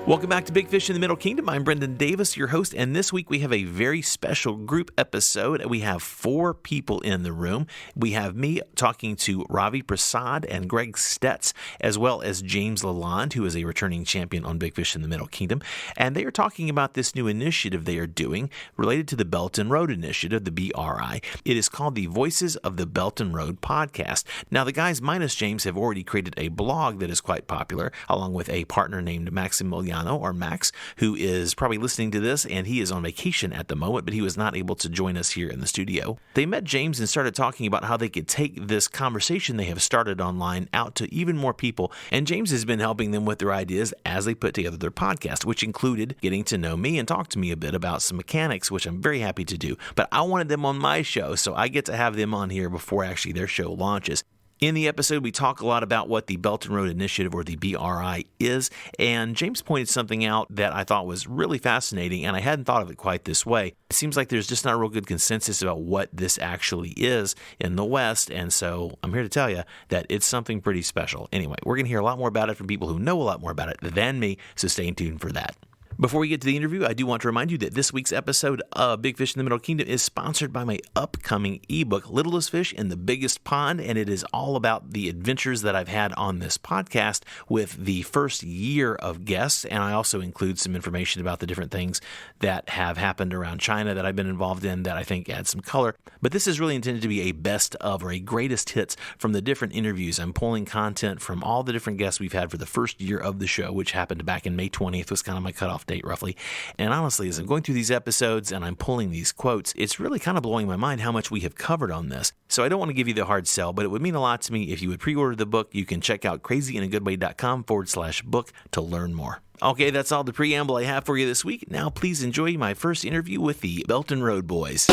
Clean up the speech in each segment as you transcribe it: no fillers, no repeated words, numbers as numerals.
Welcome back to Big Fish in the Middle Kingdom. I'm Brendan Davis, your host, and this week we have a very special group episode. We have 4 people in the room. We have me talking to Ravi Prasad and Greg Stec, as well as James LaLonde, who is a returning champion on Big Fish in the Middle Kingdom, and they are talking about this new initiative they are doing related to the Belt and Road Initiative, the BRI. It is called the Voices of the Belt and Road podcast. Now, the guys minus James have already created a blog that is quite popular, along with a partner named Maximiliano, or Max, who is probably listening to this, and he is on vacation at the moment, but he was not able to join us here in the studio. They met James and started talking about how they could take this conversation they have started online out to even more people, and James has been helping them with their ideas as they put together their podcast, which included getting to know me and talk to me a bit about some mechanics, which I'm very happy to do. But I wanted them on my show, so I get to have them on here before actually their show launches. In the episode, we talk a lot about what the Belt and Road Initiative, or the BRI, is, and James pointed something out that I thought was really fascinating, and I hadn't thought of it quite this way. It seems like there's just not a real good consensus about what this actually is in the West, and so I'm here to tell you that it's something pretty special. Anyway, we're going to hear a lot more about it from people who know a lot more about it than me, so stay tuned for that. Before we get to the interview, I do want to remind you that this week's episode of Big Fish in the Middle Kingdom is sponsored by my upcoming ebook, Littlest Fish in the Biggest Pond, and it is all about the adventures that I've had on this podcast with the first year of guests, and I also include some information about the different things that have happened around China that I've been involved in that I think add some color. But this is really intended to be a best of, or a greatest hits from the different interviews. I'm pulling content from all the different guests we've had for the first year of the show, which happened back in May 20th, was kind of my cutoff date roughly. And honestly, as I'm going through these episodes and I'm pulling these quotes, it's really kind of blowing my mind how much we have covered on this. So I don't want to give you the hard sell, but it would mean a lot to me if you would pre-order the book. You can check out crazyinagoodway.com/book to learn more. Okay, that's all the preamble I have for you this week. Now please enjoy my first interview with the Belt and Road Boys.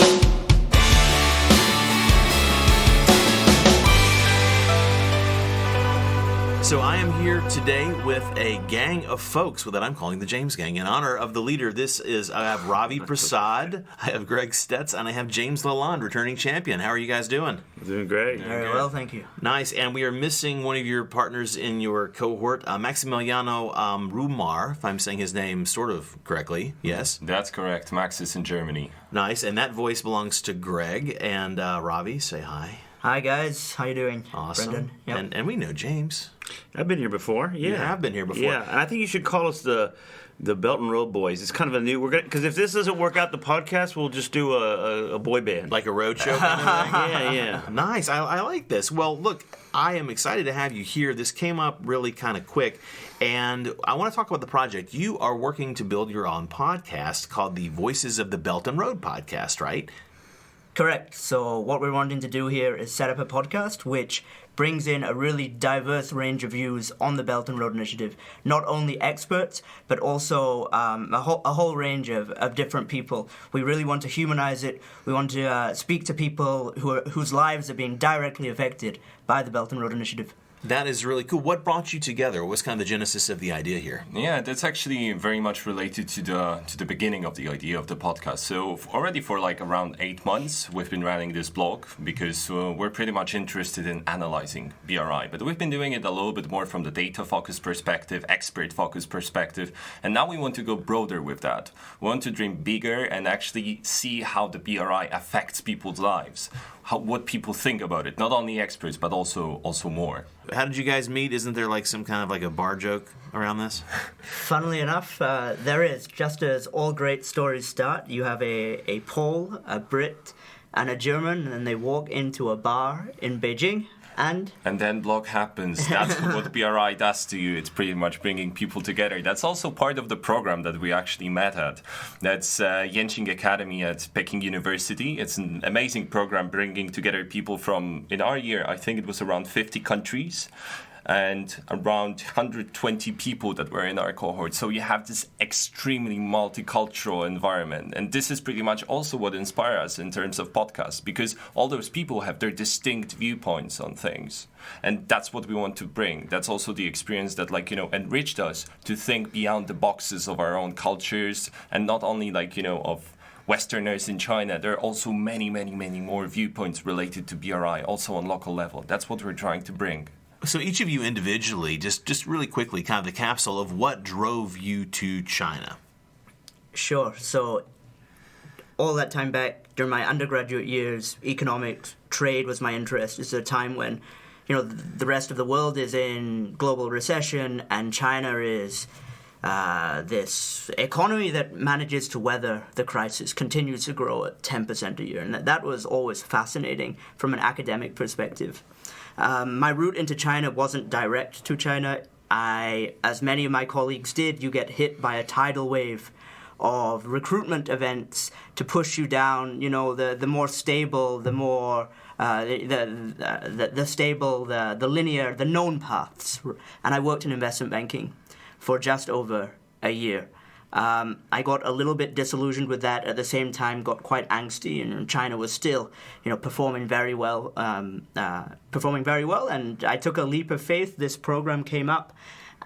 So I am here today with a gang of folks that I'm calling the James Gang. In honor of the leader, I have Ravi Prasad, I have Greg Stec, and I have James LaLonde, returning champion. How are you guys doing? Doing great. Very well, thank you. Nice, and we are missing one of your partners in your cohort, Maximiliano Rumar, if I'm saying his name sort of correctly. Yes? That's correct. Max is in Germany. Nice, and that voice belongs to Greg. And Ravi, say hi. Hi guys, how you doing? Awesome. Brendan. Yep. And we know James. I've been here before. Yeah, You have been here before. Yeah, and I think you should call us the Belt and Road Boys. It's kind of a new. Because if this doesn't work out, the podcast, we'll just do a boy band, Like a road show kind of thing? yeah. Nice. I like this. Well, look, I am excited to have you here. This came up really kind of quick, and I want to talk about the project. You are working to build your own podcast called the Voices of the Belt and Road podcast, right? Correct. So what we're wanting to do here is set up a podcast which brings in a really diverse range of views on the Belt and Road Initiative. Not only experts, but also a whole range of different people. We really want to humanize it. We want to speak to people whose lives are being directly affected by the Belt and Road Initiative. That is really cool. What brought you together? What was kind of the genesis of the idea here? Yeah, that's actually very much related to the beginning of the idea of the podcast. So already for like around 8 months, we've been running this blog because we're pretty much interested in analyzing BRI. But we've been doing it a little bit more from the data-focused perspective, expert-focused perspective. And now we want to go broader with that. We want to dream bigger and actually see how the BRI affects people's lives. What people think about it, not only experts, but also more. How did you guys meet? Isn't there like some kind of like a bar joke around this? Funnily enough, there is. Just as all great stories start, you have a Pole, a Brit, and a German, and they walk into a bar in Beijing. And then blog happens. That's what BRI does to you. It's pretty much bringing people together. That's also part of the program that we actually met at. That's Yenqing Academy at Peking University. It's an amazing program bringing together people from, in our year, I think it was around 50 countries. And around 120 people that were in our cohort. So you have this extremely multicultural environment. And this is pretty much also what inspires us in terms of podcasts, because all those people have their distinct viewpoints on things. And that's what we want to bring. That's also the experience that, enriched us to think beyond the boxes of our own cultures, and not only, of Westerners in China. There are also many, many, many more viewpoints related to BRI, also on local level. That's what we're trying to bring. So each of you individually, just really quickly, kind of the capsule of what drove you to China. Sure. So all that time back during my undergraduate years, economics, trade was my interest. It's a time when, the rest of the world is in global recession, and China is this economy that manages to weather the crisis, continues to grow at 10% a year. And that was always fascinating from an academic perspective. My route into China wasn't direct to China. As many of my colleagues did, you get hit by a tidal wave of recruitment events to push you down, the more stable, the more the stable, the linear, the known paths. And I worked in investment banking for just over a year. I got a little bit disillusioned with that. At the same time, got quite angsty, and China was still, performing very well. And I took a leap of faith. This program came up,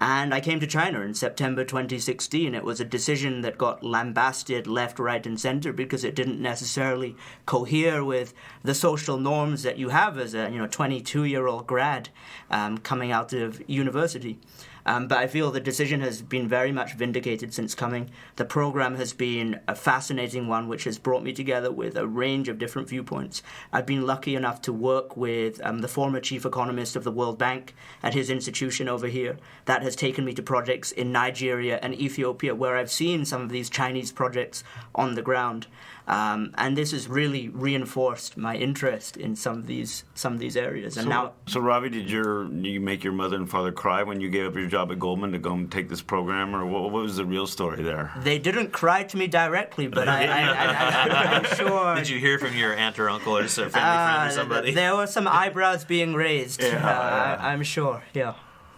and I came to China in September 2016. It was a decision that got lambasted left, right, and center because it didn't necessarily cohere with the social norms that you have as a 22-year-old grad coming out of university. But I feel the decision has been very much vindicated since coming. The program has been a fascinating one, which has brought me together with a range of different viewpoints. I've been lucky enough to work with the former chief economist of the World Bank at his institution over here. That has taken me to projects in Nigeria and Ethiopia, where I've seen some of these Chinese projects on the ground. And this has really reinforced my interest in some of these areas. And so Ravi, did you make your mother and father cry when you gave up your job at Goldman to go and take this program, or what was the real story there? They didn't cry to me directly, but I'm sure. Did you hear from your aunt or uncle or just a family friend or somebody? There were some eyebrows being raised. I'm sure. Yeah.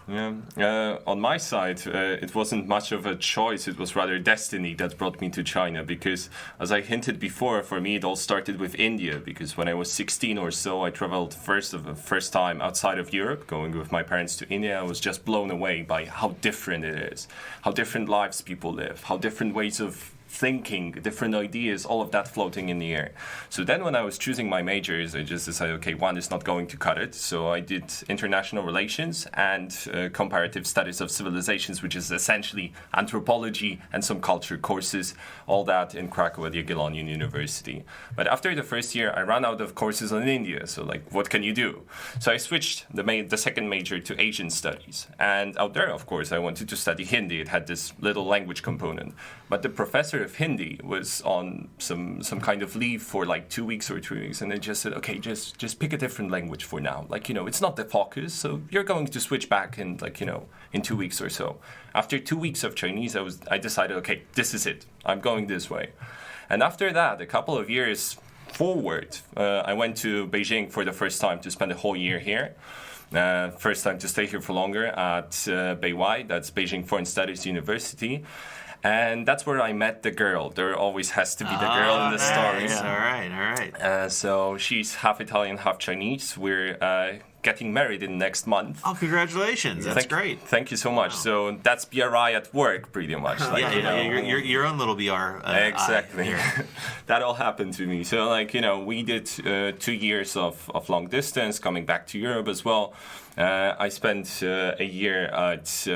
Yeah. On my side, it wasn't much of a choice. It was rather destiny that brought me to China because, as I hinted before, for me it all started with India because when I was 16 or so, I traveled first time outside of Europe, going with my parents to India. I was just blown away by how different it is, how different lives people live, how different ways of thinking, different ideas, all of that floating in the air. So then when I was choosing my majors, I just decided, okay, one is not going to cut it. So I did international relations and comparative studies of civilizations, which is essentially anthropology and some culture courses, all that in Krakow at Jagiellonian University. But after the first year, I ran out of courses on India. So what can you do? So I switched the second major to Asian studies. And out there, of course, I wanted to study Hindi. It had this little language component. But the professor of Hindi was on some kind of leave for 2 weeks or 3 weeks, and they just said, okay, just pick a different language for now. It's not the focus, so you're going to switch back in 2 weeks or so. After 2 weeks of Chinese, I decided, okay, this is it. I'm going this way. And after that, a couple of years forward, I went to Beijing for the first time to spend a whole year here. First time to stay here for longer at BeiY, that's Beijing Foreign Studies University. And that's where I met the girl. There always has to be the girl in the stories. All right. So she's half Italian, half Chinese. We're getting married in next month. Oh, congratulations. That's great. Thank you so much. Wow. So that's BRI at work, pretty much. Your own little BR. Exactly. That all happened to me. So, we did 2 years of long distance, coming back to Europe as well. I spent a year at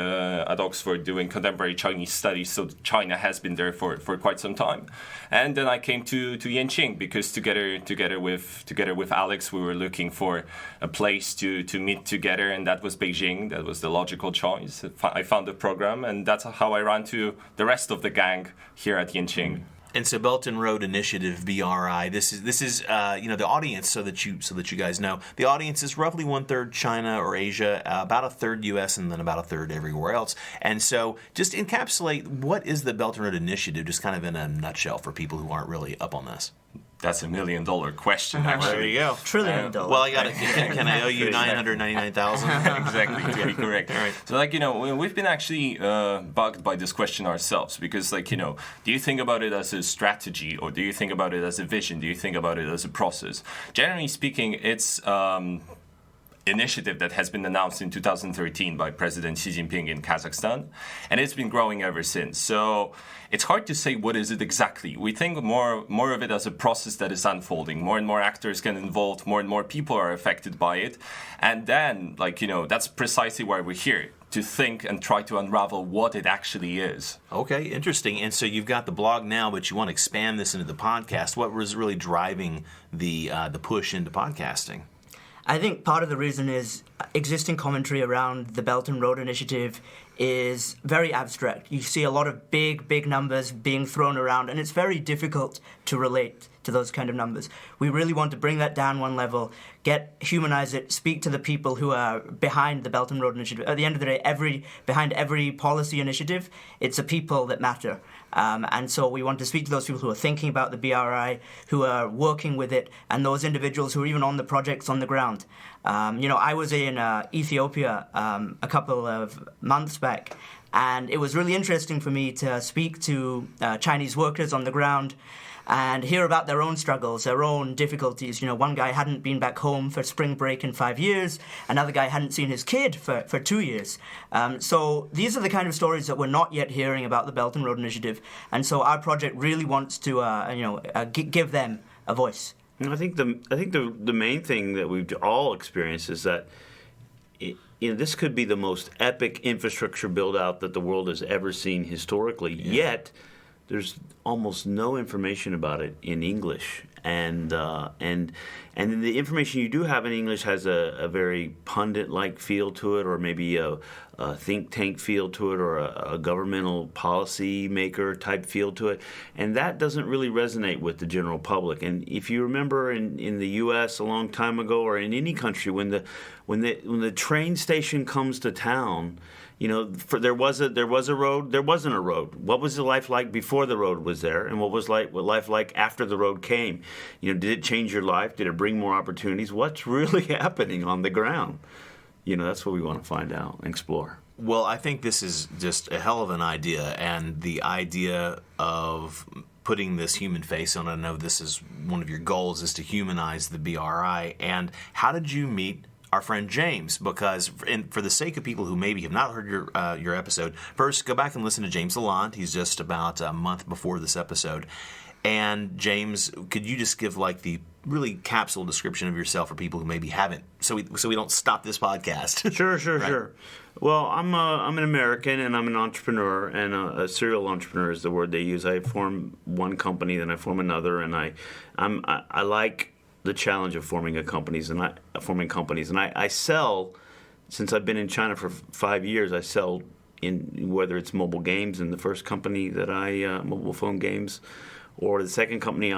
Oxford doing contemporary Chinese studies, so China has been there for quite some time. And then I came to Yanqing because together with Alex, we were looking for a place to meet together, and that was Beijing. That was the logical choice. I found the program, and that's how I ran to the rest of the gang here at Yanqing. And so Belt and Road Initiative, BRI, this is the audience, so that you guys know, the audience is roughly 1/3 China or Asia, about 1/3 U.S., and then about 1/3 everywhere else. And so just encapsulate, what is the Belt and Road Initiative, just kind of in a nutshell for people who aren't really up on this? That's $1 million question, actually. There you go. $1 trillion. Well, I got it. Can I owe you $999,000? Exactly, to be correct. All right. So, we've been actually bugged by this question ourselves because, do you think about it as a strategy, or do you think about it as a vision? Do you think about it as a process? Generally speaking, it's initiative that has been announced in 2013 by President Xi Jinping in Kazakhstan, and it's been growing ever since. So it's hard to say what is it exactly. We think more of it as a process that is unfolding. More and more actors get involved, more and more people are affected by it, and then, that's precisely why we're here, to think and try to unravel what it actually is. Okay, interesting. And so you've got the blog now, but you want to expand this into the podcast. What was really driving the push into podcasting? I think part of the reason is existing commentary around the Belt and Road Initiative is very abstract. You see a lot of big numbers being thrown around, and it's very difficult to relate to those kind of numbers. We really want to bring that down one level, humanize it, speak to the people who are behind the Belt and Road Initiative. At the end of the day, behind every policy initiative, it's the people that matter. And so we want to speak to those people who are thinking about the BRI, who are working with it, and those individuals who are even on the projects on the ground. I was in Ethiopia a couple of months back, and it was really interesting for me to speak to Chinese workers on the ground and hear about their own struggles, their own difficulties. One guy hadn't been back home for spring break in 5 years. Another guy hadn't seen his kid for 2 years. So these are the kind of stories that we're not yet hearing about the Belt and Road Initiative. And so our project really wants to, give them a voice. I think the main thing that we've all experienced is that this could be the most epic infrastructure build-out that the world has ever seen historically. Yeah. Yet there's almost no information about it in English, and the information you do have in English has a very pundit-like feel to it, or maybe a think tank feel to it, or a governmental policy maker type feel to it, and that doesn't really resonate with the general public. And if you remember in the U.S. a long time ago, or in any country, when the train station comes to town, there was a road, there wasn't a road. What was the life like before the road was there, and what was life like after the road came? Did it change your life? Did it bring more opportunities? What's really happening on the ground? That's what we want to find out and explore. Well, I think this is just a hell of an idea, and the idea of putting this human face on it, I know this is one of your goals, is to humanize the BRI. And how did you meet our friend James? Because for the sake of people who maybe have not heard your episode, first go back and listen to James LaLonde. He's just about a month before this episode. And James, could you just give the really capsule description of yourself for people who maybe haven't, so we don't stop this podcast? Sure. Well, I'm an American, and I'm an entrepreneur, and a serial entrepreneur is the word they use. I form one company, then I form another, and I like the challenge of forming companies, and I sell. Since I've been in China for 5 years, I sell in whether it's mobile games in the first company that mobile phone games, or the second company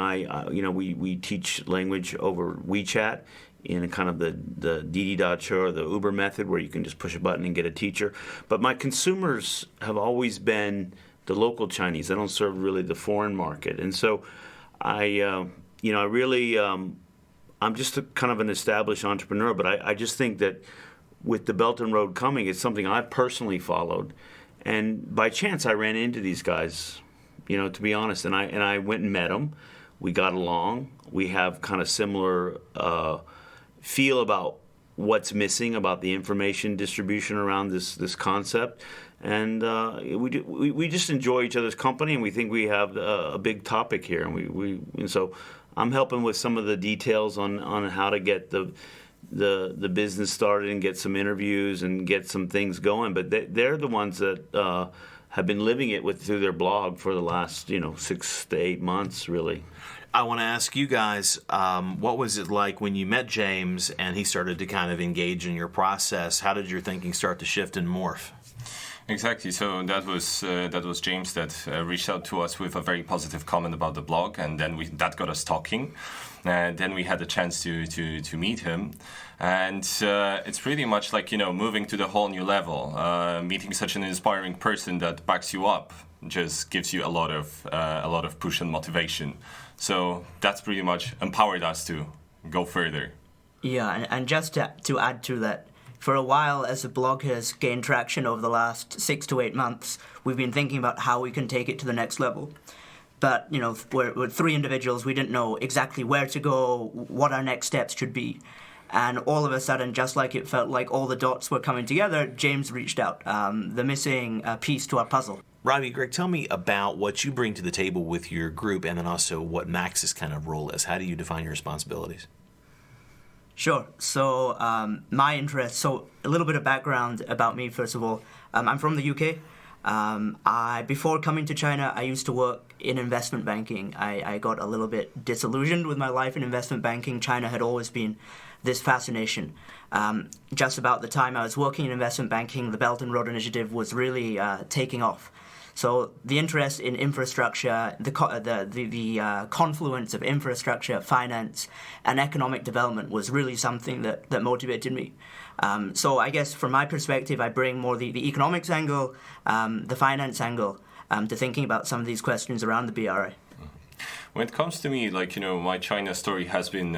we teach language over WeChat in a kind of the Didi Dache or the Uber method, where you can just push a button and get a teacher. But my consumers have always been the local Chinese. I don't serve really the foreign market, and so I'm just kind of an established entrepreneur, but I just think that with the Belt and Road coming, it's something I personally followed, and by chance I ran into these guys, to be honest, and I went and met them. We got along. We have kind of similar feel about what's missing about the information distribution around this concept, and we just enjoy each other's company, and we think we have a big topic here, and so I'm helping with some of the details on how to get the business started and get some interviews and get some things going. But they're the ones that have been living it through their blog for the last 6 to 8 months, really. I want to ask you guys, what was it like when you met James and he started to kind of engage in your process? How did your thinking start to shift and morph? Exactly. So that was James that reached out to us with a very positive comment about the blog, and then that got us talking. And then we had the chance to meet him, and it's pretty much like moving to the whole new level. Meeting such an inspiring person that backs you up just gives you a lot of push and motivation. So that's pretty much empowered us to go further. Yeah, and just to add to that, for a while, as the blog has gained traction over the last 6 to 8 months, we've been thinking about how we can take it to the next level. But, we're 3 individuals. We didn't know exactly where to go, what our next steps should be. And all of a sudden, just like it felt like all the dots were coming together, James reached out, the missing piece to our puzzle. Ravi, Greg, tell me about what you bring to the table with your group, and then also what Max's kind of role is. How do you define your responsibilities? Sure. So my interest, so a little bit of background about me, first of all. I'm from the UK. Before coming to China, I used to work in investment banking. I got a little bit disillusioned with my life in investment banking. China had always been this fascination. Just about the time I was working in investment banking, the Belt and Road Initiative was really taking off. So the interest in infrastructure, the confluence of infrastructure, finance, and economic development was really something that motivated me. So I guess from my perspective, I bring more the economics angle, the finance angle, to thinking about some of these questions around the BRI. When it comes to me, my China story has been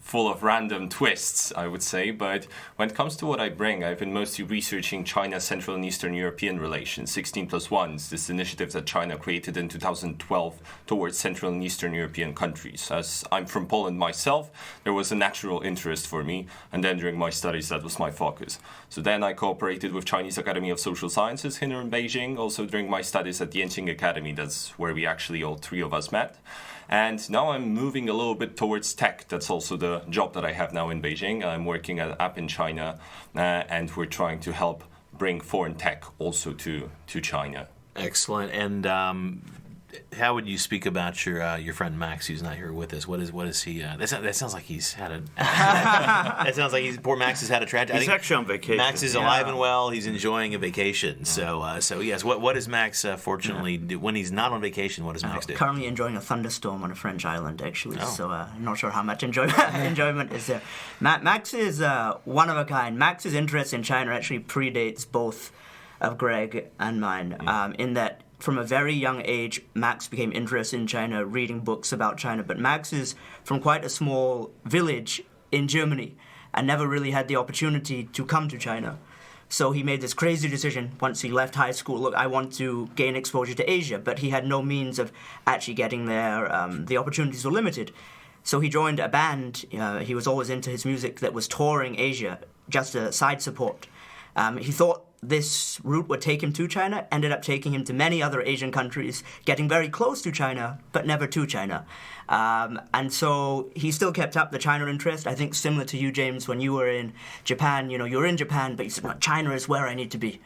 full of random twists, I would say, but when it comes to what I bring, I've been mostly researching China's Central and Eastern European relations, 16+1, this initiative that China created in 2012 towards Central and Eastern European countries. As I'm from Poland myself, there was a natural interest for me, and then during my studies, that was my focus. So then I cooperated with Chinese Academy of Social Sciences here in Beijing, also during my studies at the Yenqing Academy, that's where we actually all three of us met. And now I'm moving a little bit towards Stec. That's also the job that I have now in Beijing. I'm working at an app in China, and we're trying to help bring foreign tech also to China. Excellent. And how would you speak about your friend Max, who's not here with us? What is he? That sounds like he's had a. That sounds like poor Max has had a tragedy. He's actually on vacation. Max is alive and well. He's enjoying a vacation. So yes. What does Max fortunately do when he's not on vacation? What does Max do? Currently enjoying a thunderstorm on a French island, actually. Oh. So I'm not sure how much enjoyment is there. Max is one of a kind. Max's interest in China actually predates both of Greg and mine. In that, from a very young age, Max became interested in China, reading books about China. But Max is from quite a small village in Germany and never really had the opportunity to come to China. So he made this crazy decision once he left high school. Look, I want to gain exposure to Asia, but he had no means of actually getting there. The opportunities were limited. So he joined a band. He was always into his music that was touring Asia, just a side support. He thought this route would take him to China, ended up taking him to many other Asian countries, getting very close to China, but never to China. And so he still kept up the China interest. I think similar to you, James, when you were in Japan, you were in Japan, but you said, no, China is where I need to be.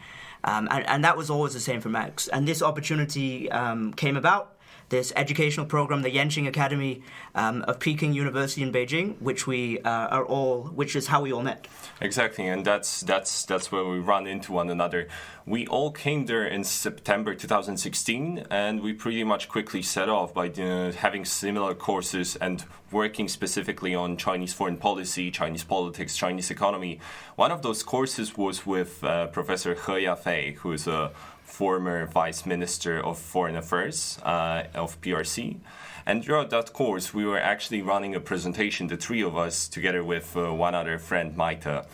And that was always the same for Max. And this opportunity came about. This educational program, the Yenqing Academy of Peking University in Beijing, which is how we all met. Exactly, and that's where we run into one another. We all came there in September 2016, and we pretty much quickly set off by having similar courses and working specifically on Chinese foreign policy, Chinese politics, Chinese economy. One of those courses was with Professor He Yafei, who is a former Vice Minister of Foreign Affairs of PRC. And throughout that course, we were actually running a presentation, the three of us, together with one other friend, Maita,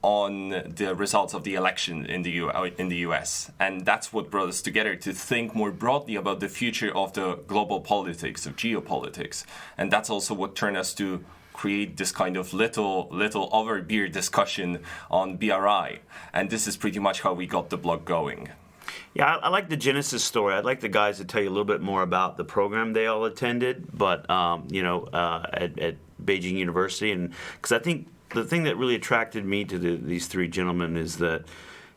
on the results of the election in the US. And that's what brought us together to think more broadly about the future of the global politics, of geopolitics. And that's also what turned us to create this kind of little over beer discussion on BRI. And this is pretty much how we got the blog going. Yeah, I like the genesis story. I'd like the guys to tell you a little bit more about the program they all attended, but at Beijing University, and because I think the thing that really attracted me to these three gentlemen is that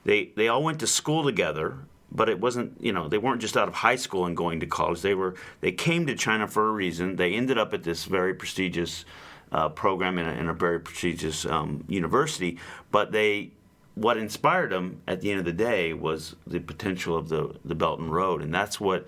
they all went to school together, but it wasn't, they weren't just out of high school and going to college. They came to China for a reason. They ended up at this very prestigious program in a very prestigious university, but what inspired them at the end of the day was the potential of the Belt and Road, and that's where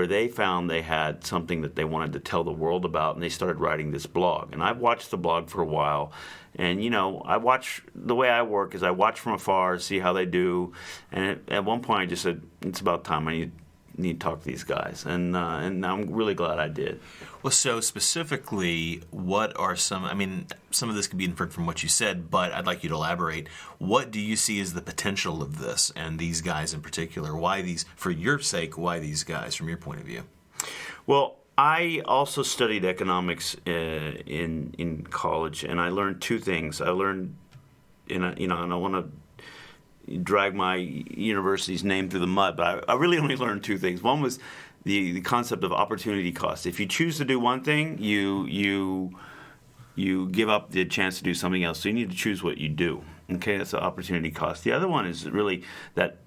they found they had something that they wanted to tell the world about, and they started writing this blog. And I've watched the blog for a while, and I watch, the way I work is I watch from afar, see how they do, and at one point I just said, it's about time I need to talk to these guys, and I'm really glad I did. Well, so specifically, what are some of this could be inferred from what you said, but I'd like you to elaborate. What do you see as the potential of this and these guys in particular? Why these, for your sake, why these guys from your point of view? Well, I also studied economics in college, and I learned two things. I learned, and I want to drag my university's name through the mud, but I really only learned two things. One was the concept of opportunity cost. If you choose to do one thing, you give up the chance to do something else. So you need to choose what you do. Okay, that's the opportunity cost. The other one is really that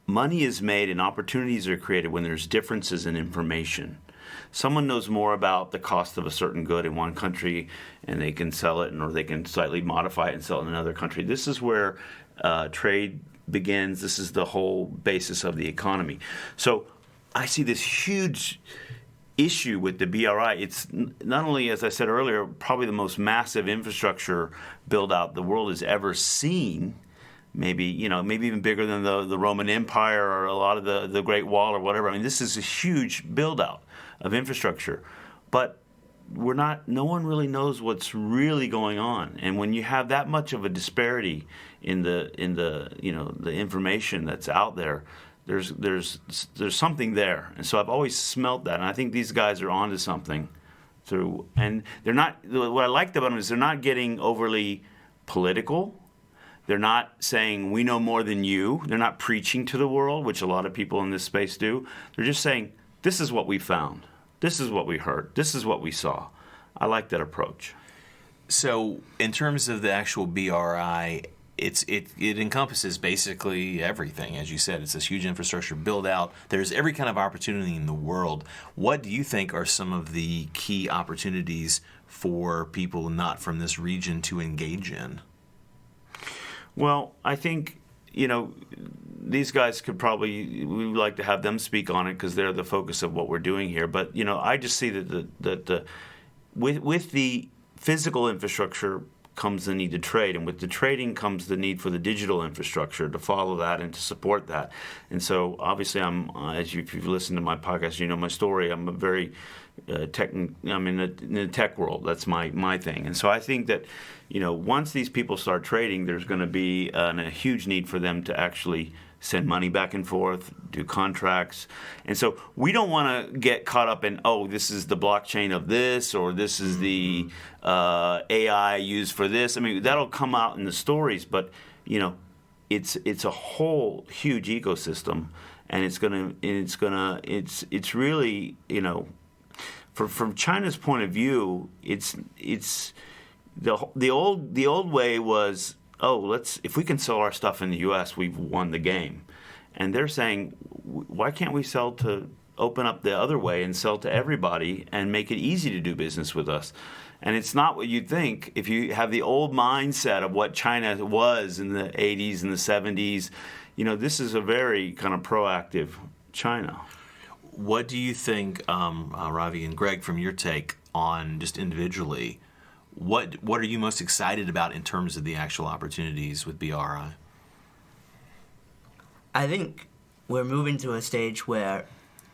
money is made and opportunities are created when there's differences in information. Someone knows more about the cost of a certain good in one country, and they can sell it, or they can slightly modify it and sell it in another country. This is where trade begins. This is the whole basis of the economy. So I see this huge issue with the BRI. It's not only, as I said earlier, probably the most massive infrastructure build-out the world has ever seen. Maybe even bigger than the Roman Empire or a lot of the Great Wall or whatever. I mean, this is a huge build-out of infrastructure, but no one really knows what's really going on. And when you have that much of a disparity in the information that's out there, there's something there. And so I've always smelt that, and I think these guys are onto something. And they're not. What I liked about them is they're not getting overly political. They're not saying we know more than you. They're not preaching to the world, which a lot of people in this space do. They're just saying, this is what we found. This is what we heard. This is what we saw. I like that approach. So in terms of the actual BRI, it encompasses basically everything. As you said, it's this huge infrastructure build-out. There's every kind of opportunity in the world. What do you think are some of the key opportunities for people not from this region to engage in? Well, I think, these guys could probably, we would like to have them speak on it because they're the focus of what we're doing here. But, I just see that with the physical infrastructure comes the need to trade, and with the trading comes the need for the digital infrastructure to follow that and to support that. And so, obviously, if you've listened to my podcast, you know my story. I'm a very I'm in the tech world. That's my thing. And so I think that, once these people start trading, there's going to be a huge need for them to actually send money back and forth, do contracts. And so we don't want to get caught up in, this is the blockchain of this, or this is the AI used for this. I mean, that'll come out in the stories, but, it's a whole huge ecosystem, and it's really, from China's point of view, it's the old way was, if we can sell our stuff in the U.S., we've won the game. And they're saying, why can't we open up the other way and sell to everybody and make it easy to do business with us? And it's not what you'd think if you have the old mindset of what China was in the 80s and the 70s. This is a very kind of proactive China. What do you think, Ravi and Greg, from your take on just individually, what are you most excited about in terms of the actual opportunities with BRI? I think we're moving to a stage where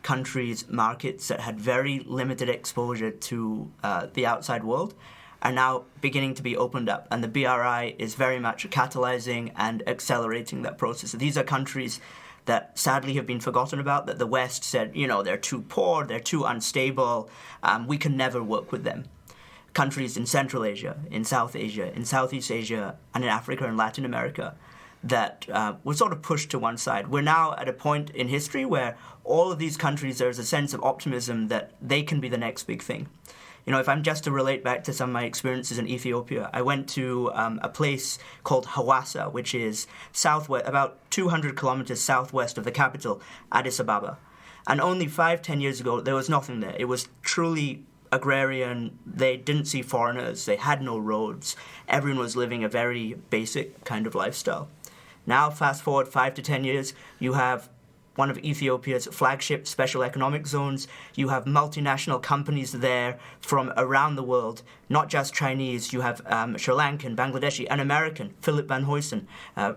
countries, markets that had very limited exposure to the outside world are now beginning to be opened up, and the BRI is very much catalyzing and accelerating that process. So these are countries that sadly have been forgotten about, that the West said, they're too poor, they're too unstable, we can never work with them. Countries in Central Asia, in South Asia, in Southeast Asia, and in Africa and Latin America that were sort of pushed to one side. We're now at a point in history where all of these countries, there's a sense of optimism that they can be the next big thing. If I'm just to relate back to some of my experiences in Ethiopia, I went to a place called Hawassa, which is southwest, about 200 kilometers southwest of the capital, Addis Ababa. And only 5-10 years ago, there was nothing there. It was truly agrarian. They didn't see foreigners. They had no roads. Everyone was living a very basic kind of lifestyle. Now, fast forward 5 to 10 years, you have one of Ethiopia's flagship special economic zones. You have multinational companies there from around the world, not just Chinese. You have Sri Lankan, Bangladeshi, and American, Philip Van Huysen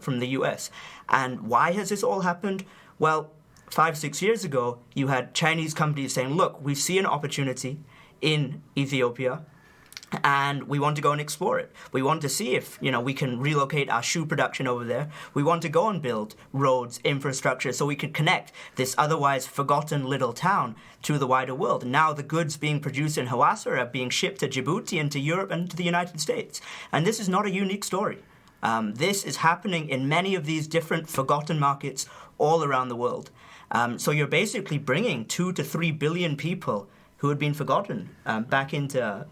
from the US. And why has this all happened? Well, 5-6 years ago, you had Chinese companies saying, look, we see an opportunity in Ethiopia. and we want to go and explore it. We want to see if, we can relocate our shoe production over there. We want to go and build roads, infrastructure, so we could connect this otherwise forgotten little town to the wider world. Now the goods being produced in Hawassa are being shipped to Djibouti and to Europe and to the United States. And this is not a unique story. This is happening in many of these different forgotten markets all around the world. So you're basically bringing 2 to 3 billion people who had been forgotten back into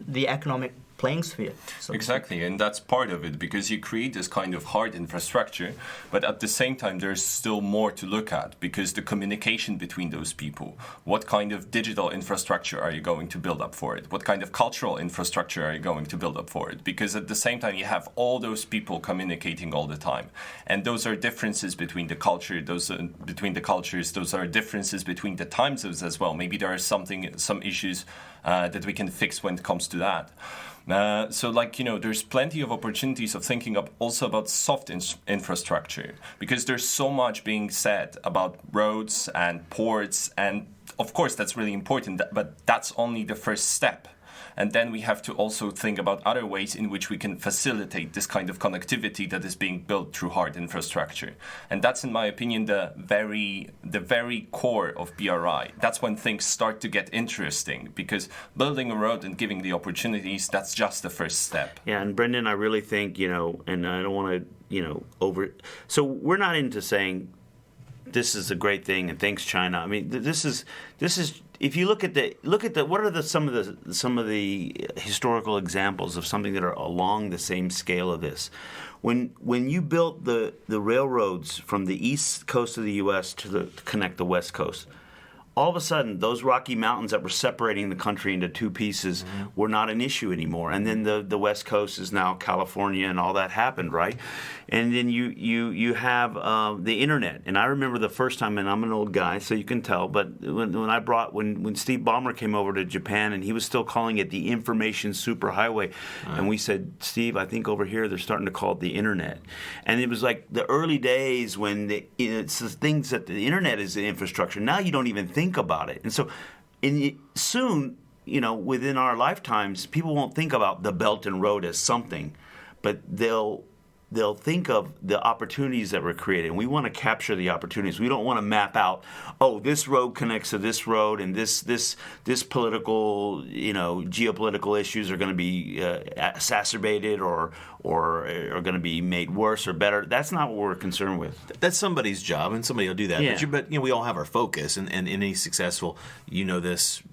the economic playing sphere. So exactly, and that's part of it, because you create this kind of hard infrastructure, but at the same time there's still more to look at, because the communication between those people, what kind of digital infrastructure are you going to build up for it? What kind of cultural infrastructure are you going to build up for it? Because at the same time you have all those people communicating all the time, and those are differences between the culture, between the cultures, those are differences between the time zones as well. Maybe there are some issues that we can fix when it comes to that. There's plenty of opportunities of thinking also about soft infrastructure, because there's so much being said about roads and ports, and of course that's really important, but that's only the first step. And then we have to also think about other ways in which we can facilitate this kind of connectivity that is being built through hard infrastructure. And that's, in my opinion, the very core of BRI. That's when things start to get interesting, because building a road and giving the opportunities, that's just the first step. Yeah, and Brendan, I really think, and I don't want to, so we're not into saying this is a great thing and thanks China. I mean, this is if you look at what are some of the historical examples of something that are along the same scale of this. When you built the railroads from the east coast of the U.S. to connect the west coast, all of a sudden, those Rocky Mountains that were separating the country into two pieces were not an issue anymore. And then the West Coast is now California, and all that happened, right? And then you have the internet. And I remember the first time, and I'm an old guy, so you can tell, but when Steve Ballmer came over to Japan, and he was still calling it the information superhighway, and we said, Steve, I think over here they're starting to call it the internet. And it was like the early days when it's the things that the internet is the infrastructure. Now you don't even think about it. And so soon, within our lifetimes, people won't think about the Belt and Road as something, but they'll think of the opportunities that were created. And we want to capture the opportunities. We don't want to map out, this road connects to this road, and this political, geopolitical issues are going to be exacerbated or are going to be made worse or better. That's not what we're concerned with. That's somebody's job, and somebody will do that. Yeah. But we all have our focus, and any successful, this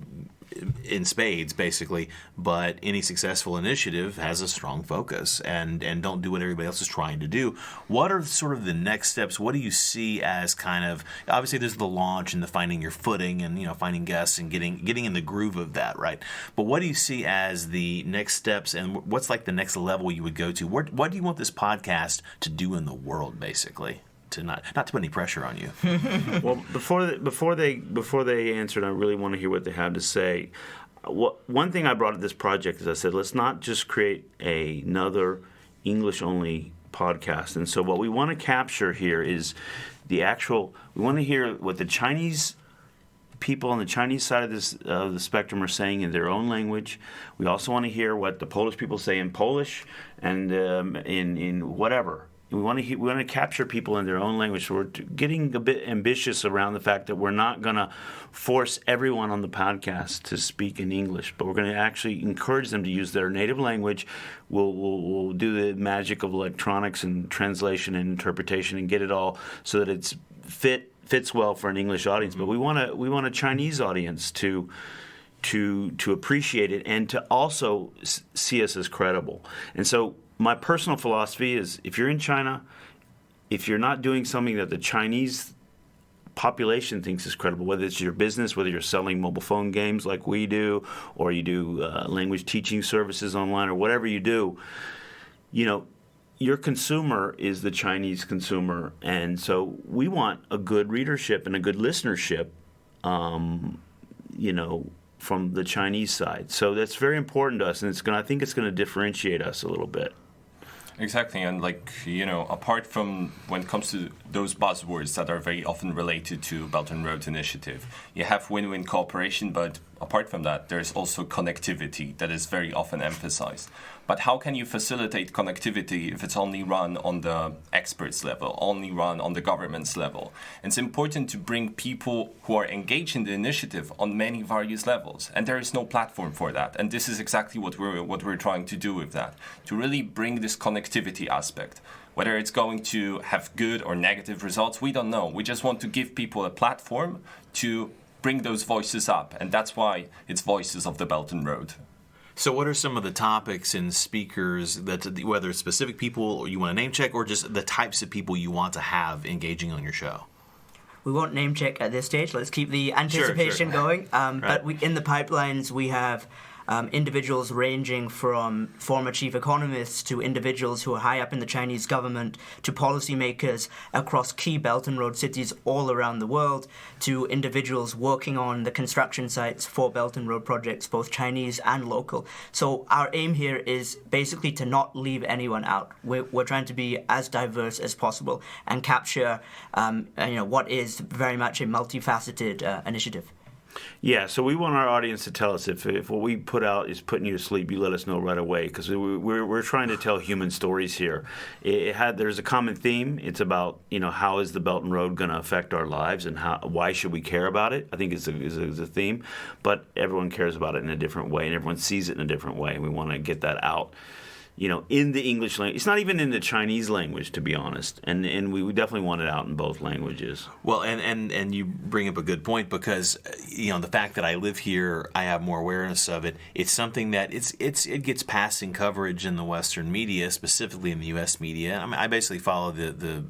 in spades, basically, but any successful initiative has a strong focus and don't do what everybody else is trying to do. What are sort of the next steps? What do you see as kind of, obviously there's the launch and the finding your footing and, finding guests and getting in the groove of that, right? But what do you see as the next steps, and what's like the next level you would go to? What do you want this podcast to do in the world, basically? To not to put any pressure on you. Well, before they answered, I really want to hear what they have to say. One thing I brought to this project is I said, let's not just create another English-only podcast. And so what we want to capture here is we want to hear what the Chinese people on the Chinese side of the spectrum are saying in their own language. We also want to hear what the Polish people say in Polish and in whatever. We want to capture people in their own language. So we're getting a bit ambitious around the fact that we're not going to force everyone on the podcast to speak in English, but we're going to actually encourage them to use their native language. We'll do the magic of electronics and translation and interpretation and get it all so that it's fits well for an English audience. But we want a Chinese audience to appreciate it and to also see us as credible. And so my personal philosophy is, if you're in China, if you're not doing something that the Chinese population thinks is credible, whether it's your business, whether you're selling mobile phone games like we do, or you do language teaching services online, or whatever you do, your consumer is the Chinese consumer. And so we want a good readership and a good listenership, from the Chinese side. So that's very important to us, and I think it's going to differentiate us a little bit. Exactly, and apart from when it comes to those buzzwords that are very often related to Belt and Road Initiative, you have win-win cooperation, but apart from that, there's also connectivity that is very often emphasized. But how can you facilitate connectivity if it's only run on the experts level, only run on the government's level? It's important to bring people who are engaged in the initiative on many various levels, and there is no platform for that. And this is exactly what we're trying to do with that, to really bring this connectivity aspect. Whether it's going to have good or negative results, we don't know. We just want to give people a platform to bring those voices up, and that's why it's Voices of the Belt and Road. So what are some of the topics and speakers, that whether it's specific people or you want to name check, or just the types of people you want to have engaging on your show? We won't name check at this stage. Let's keep the anticipation going. Right. But in the pipelines, we have individuals ranging from former chief economists to individuals who are high up in the Chinese government to policymakers across key Belt and Road cities all around the world to individuals working on the construction sites for Belt and Road projects, both Chinese and local. So our aim here is basically to not leave anyone out. We're trying to be as diverse as possible and capture what is very much a multifaceted initiative. Yeah, so we want our audience to tell us if what we put out is putting you to sleep, you let us know right away, because we're trying to tell human stories here. There's a common theme. It's about how is the Belt and Road going to affect our lives, and why should we care about it? I think is a theme, but everyone cares about it in a different way, and everyone sees it in a different way, and we want to get that out. In the English language. It's not even in the Chinese language, to be honest. And we definitely want it out in both languages. Well, and you bring up a good point, because the fact that I live here, I have more awareness of it. It's something that it gets passing coverage in the Western media, specifically in the U.S. media. I mean, I basically follow the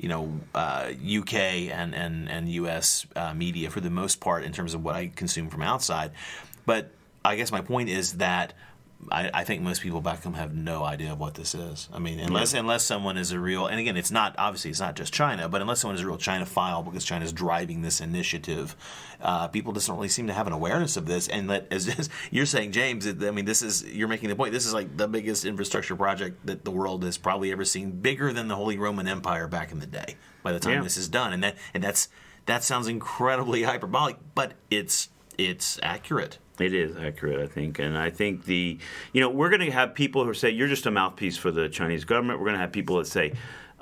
UK and U.S. media for the most part in terms of what I consume from outside. But I guess my point is that I think most people back home have no idea of what this is. I mean, unless someone is a real, and again, it's not just China, but unless someone is a real China-phile, because China is driving this initiative, people just don't really seem to have an awareness of this. And as you're saying, James, you're making the point. This is like the biggest infrastructure project that the world has probably ever seen, bigger than the Holy Roman Empire back in the day. By the time this is done, that sounds incredibly hyperbolic, but it's accurate. It is accurate, I think. And I think we're going to have people who say, you're just a mouthpiece for the Chinese government. We're going to have people that say,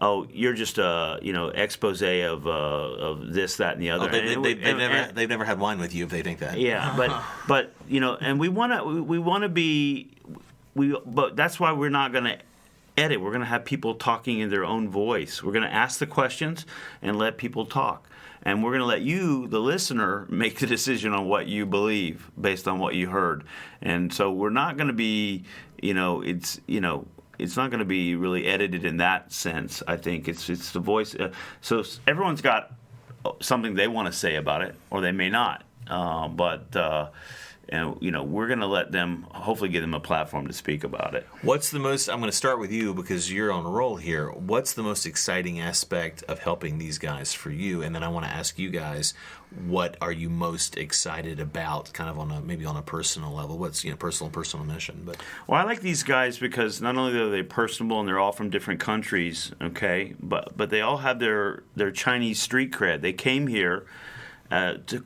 oh, you're just a expose of this, that, and the other. They've never had wine with you if they think that. Yeah, but and we want to be, but that's why we're not going to edit. We're going to have people talking in their own voice. We're going to ask the questions and let people talk. And we're going to let you, the listener, make the decision on what you believe based on what you heard. And so we're not going to be, it's not going to be really edited in that sense. I think it's the voice. So everyone's got something they want to say about it, or they may not. We're going to let them, hopefully give them a platform to speak about it. I'm going to start with you because you're on a roll here. What's the most exciting aspect of helping these guys for you? And then I want to ask you guys, what are you most excited about, kind of maybe on a personal level? What's personal mission? Well, I like these guys because not only are they personable and they're all from different countries, okay, but they all have their Chinese street cred. They came here to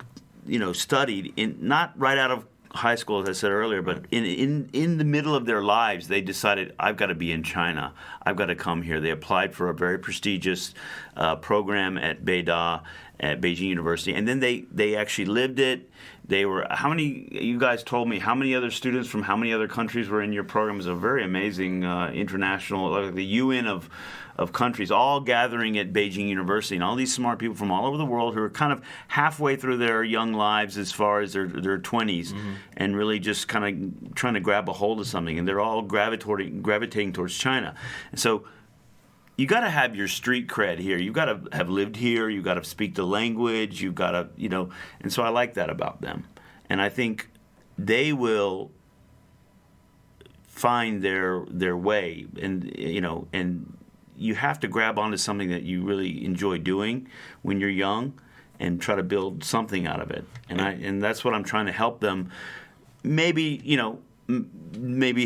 studied not right out of high school, as I said earlier, but in the middle of their lives, they decided, I've got to be in China. I've got to come here. They applied for a very prestigious program at Beida, at Beijing University, and then they actually lived it. You guys told me how many other students from how many other countries were in your program? It was a very amazing international, the UN of countries all gathering at Beijing University, and all these smart people from all over the world who are kind of halfway through their young lives as far as their 20s, and really just kind of trying to grab a hold of something, and they're all gravitating towards China. And so you got to have your street cred here. You got to have lived here. You got to speak the language. You got to, and so I like that about them. And I think they will find their way, and you have to grab onto something that you really enjoy doing when you're young and try to build something out of it. And that's what I'm trying to help them. Maybe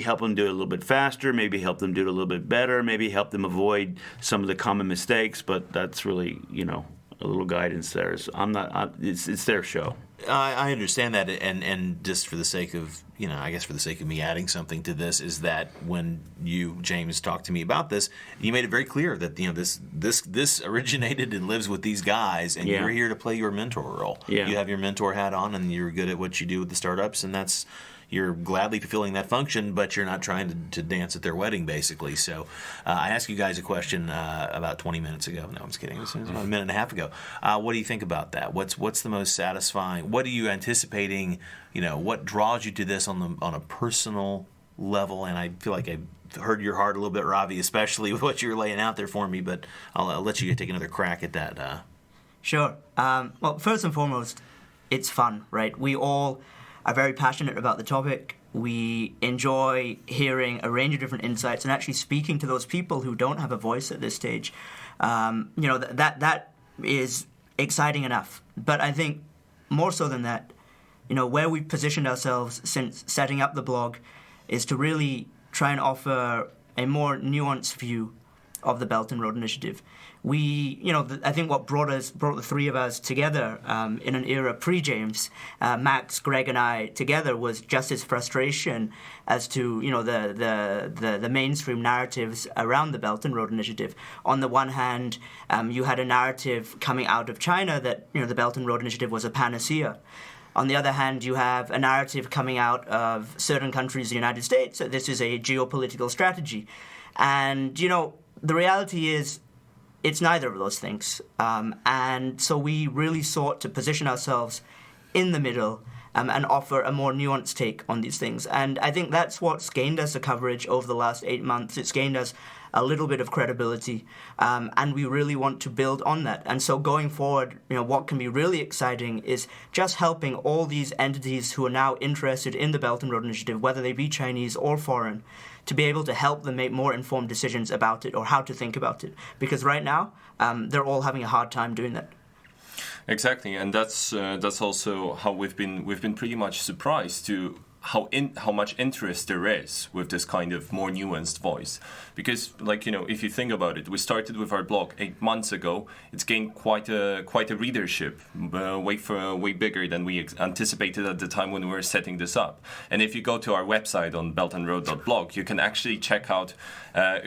help them do it a little bit faster, maybe help them do it a little bit better, maybe help them avoid some of the common mistakes, but that's really, a little guidance there. So it's their show. I understand that, and just for the sake of, I guess for the sake of me adding something to this, is that when you, James, talked to me about this, you made it very clear that this originated and lives with these guys, and you're here to play your mentor role. Yeah. You have your mentor hat on, and you're good at what you do with the startups, and you're gladly fulfilling that function, but you're not trying to dance at their wedding, basically. So I asked you guys a question about 20 minutes ago. No, I'm just kidding. It was about a minute and a half ago. What do you think about that? What's the most satisfying? What are you anticipating? What draws you to this on a personal level? And I feel like I've heard your heart a little bit, Ravi, especially with what you're laying out there for me. But I'll let you take another crack at that. Sure. Well, first and foremost, it's fun, right? We all are very passionate about the topic. We enjoy hearing a range of different insights and actually speaking to those people who don't have a voice at this stage. That is exciting enough. But I think more so than that, where we've positioned ourselves since setting up the blog is to really try and offer a more nuanced view of the Belt and Road Initiative. I think what brought the three of us together in an era pre-James, Max, Greg, and I together was just this frustration as to the mainstream narratives around the Belt and Road Initiative. On the one hand, you had a narrative coming out of China that the Belt and Road Initiative was a panacea. On the other hand, you have a narrative coming out of certain countries, the United States, that this is a geopolitical strategy, and the reality is, it's neither of those things. And so we really sought to position ourselves in the middle and offer a more nuanced take on these things. And I think that's what's gained us the coverage over the last 8 months. It's gained us a little bit of credibility, and we really want to build on that. And so going forward, what can be really exciting is just helping all these entities who are now interested in the Belt and Road Initiative, whether they be Chinese or foreign, to be able to help them make more informed decisions about it or how to think about it. Because right now, they're all having a hard time doing that. Exactly, and that's also how we've been pretty much surprised to how much interest there is with this kind of more nuanced voice. Because, if you think about it, we started with our blog 8 months ago. It's gained quite a readership, way bigger than we anticipated at the time when we were setting this up. And if you go to our website on beltandroad.blog, you can actually check out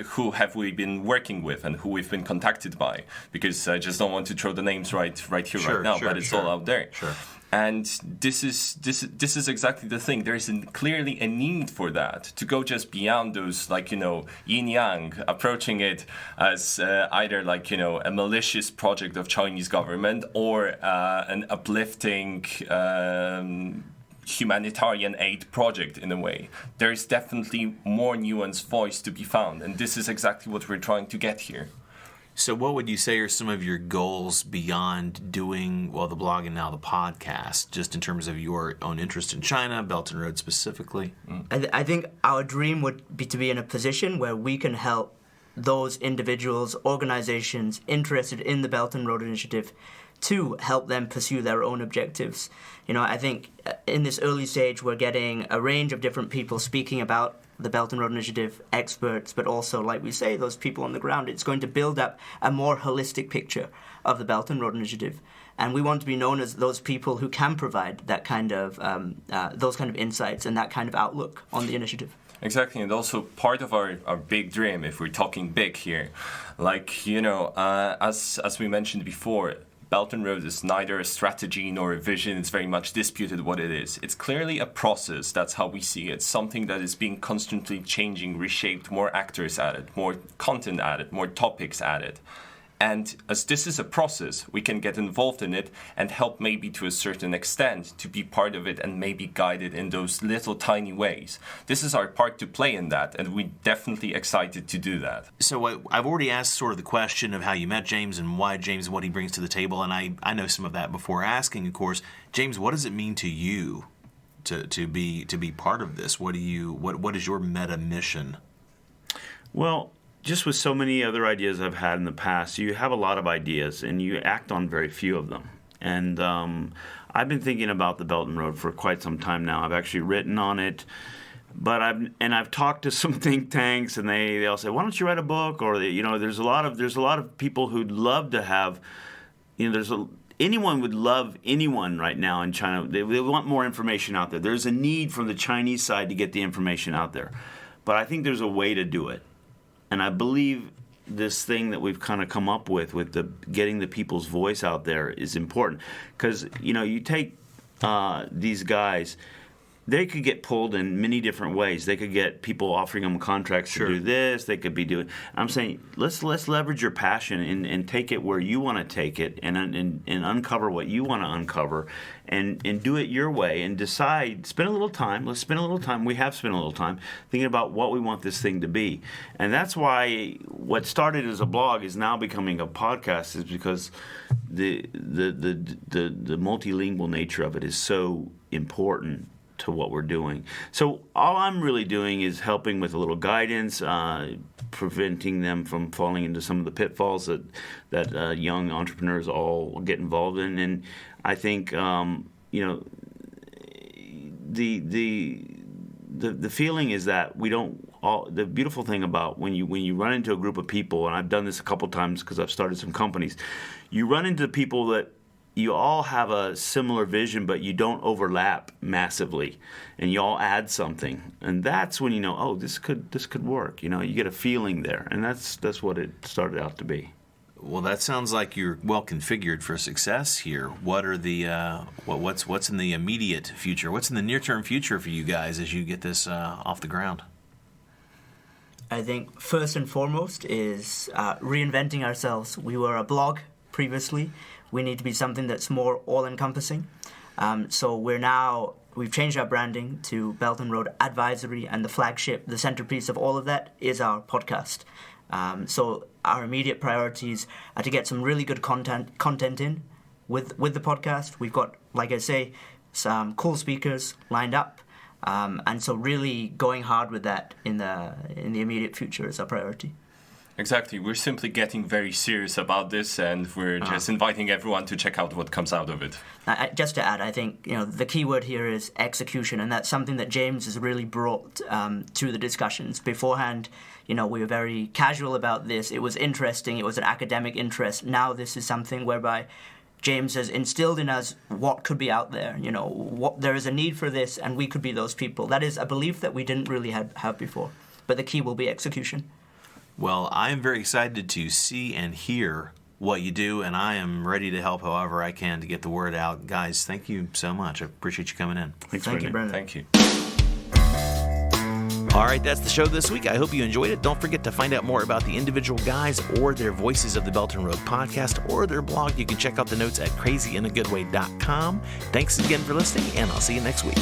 who have we been working with and who we've been contacted by. Because I just don't want to throw the names right here, right now, but it's all out there. Sure. And this is exactly the thing. There is clearly a need for that, to go just beyond those, yin-yang, approaching it as either a malicious project of Chinese government or an uplifting humanitarian aid project in a way. There is definitely more nuanced voice to be found, and this is exactly what we're trying to get here. So what would you say are some of your goals beyond doing, the blog and now the podcast, just in terms of your own interest in China, Belt and Road specifically? I think our dream would be to be in a position where we can help those individuals, organizations interested in the Belt and Road Initiative to help them pursue their own objectives. I think in this early stage we're getting a range of different people speaking about the Belt and Road Initiative, experts, but also, like we say, those people on the ground. It's going to build up a more holistic picture of the Belt and Road Initiative. And we want to be known as those people who can provide that kind of those kind of insights and that kind of outlook on the initiative. Exactly, and also part of our big dream, if we're talking big here, as we mentioned before, Belt and Road is neither a strategy nor a vision. It's very much disputed what it is. It's clearly a process. That's how we see it. Something that is being constantly changing, reshaped, more actors added, more content added, more topics added. And as this is a process, we can get involved in it and help maybe to a certain extent to be part of it and maybe guide it in those little tiny ways. This is our part to play in that, and we're definitely excited to do that. So I've already asked sort of the question of how you met James and why James and what he brings to the table, and I know some of that before asking, of course. James, what does it mean to you to be part of this? What is your meta mission? Well, just with so many other ideas I've had in the past, you have a lot of ideas and you act on very few of them. And I've been thinking about the Belt and Road for quite some time now. I've actually written on it, but I've talked to some think tanks, and they all say, "Why don't you write a book?" Or there's a lot of people who'd love to have. anyone would love anyone right now in China. They want more information out there. There's a need from the Chinese side to get the information out there. But I think there's a way to do it. And I believe this thing that we've kind of come up with the getting the people's voice out there is important. Because, you take these guys, they could get pulled in many different ways. They could get people offering them contracts to do this. They could be doing. I'm saying let's leverage your passion and take it where you want to take it, and uncover what you want to uncover, and do it your way, and decide. Spend a little time. Let's spend a little time. We have spent a little time thinking about what we want this thing to be, and that's why what started as a blog is now becoming a podcast. Is because the multilingual nature of it is so important to what we're doing. So all I'm really doing is helping with a little guidance, preventing them from falling into some of the pitfalls that young entrepreneurs all get involved in. And I think the feeling is that we don't. The beautiful thing about when you run into a group of people, and I've done this a couple times because I've started some companies, you run into people that you all have a similar vision, but you don't overlap massively, and you all add something, and that's when you know, oh, this could work. You get a feeling there, and that's what it started out to be. Well, that sounds like you're well configured for success here. What are the what's in the immediate future? What's in the near-term future for you guys as you get this off the ground? I think first and foremost is reinventing ourselves. We were a blog previously. We need to be something that's more all-encompassing. So we've changed our branding to Belt and Road Advisory, and the flagship, the centerpiece of all of that is our podcast. So our immediate priorities are to get some really good content in with the podcast. We've got, like I say, some cool speakers lined up. And so really going hard with that in the immediate future is our priority. Exactly. We're simply getting very serious about this, and we're just inviting everyone to check out what comes out of it. Just to add, I think the key word here is execution, and that's something that James has really brought to the discussions. Beforehand, we were very casual about this. It was interesting. It was an academic interest. Now this is something whereby James has instilled in us what could be out there. What there is a need for this, and we could be those people. That is a belief that we didn't really have before. But the key will be execution. Well, I am very excited to see and hear what you do, and I am ready to help however I can to get the word out. Guys, thank you so much. I appreciate you coming in. Thank you, Brendan. Thank you. All right, that's the show this week. I hope you enjoyed it. Don't forget to find out more about the individual guys or their Voices of the Belt and Road podcast or their blog. You can check out the notes at crazyinagoodway.com. Thanks again for listening, and I'll see you next week.